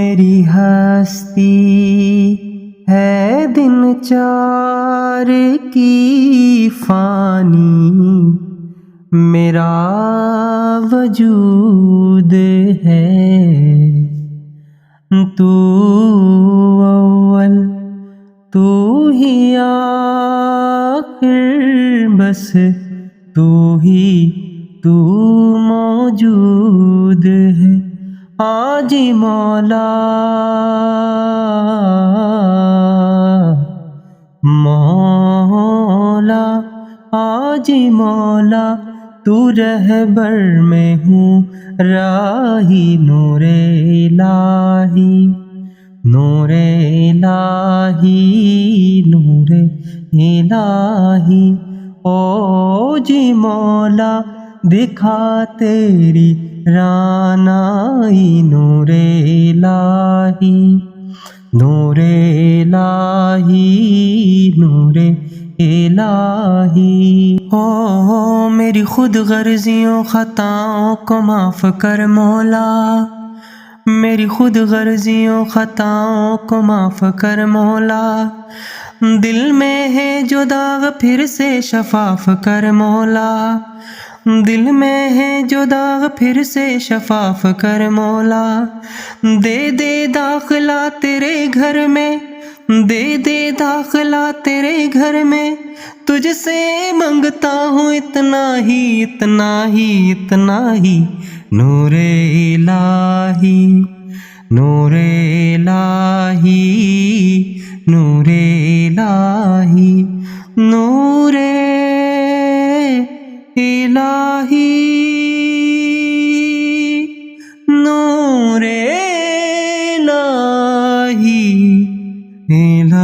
میری ہستی ہے دن چار کی فانی، میرا وجود ہے تو اول تو ہی آخر، بس تو ہی تو موجود ہے۔ آج مولا مولا آج مولا تو رہبر میں ہوں راہی، نور الہی نور الہی نور الہی، او جی مولا دکھا تیری رانائی، نور الہی نور الہی نور الہی۔ میری خود غرضیوں خطاؤں کو معاف کر مولا، میری خود غرضیوں خطاؤں کو معاف کر مولا، دل میں ہے جو داغ پھر سے شفاف کر مولا، دل میں ہے جو داغ پھر سے شفاف کر مولا، دے دے داخلہ تیرے گھر میں، دے دے داخلہ تیرے گھر میں، تجھ سے منگتا ہوں اتنا ہی اتنا ہی اتنا ہی، نور الہی نور الہی نور الہی نور الہی نور الہی الہی۔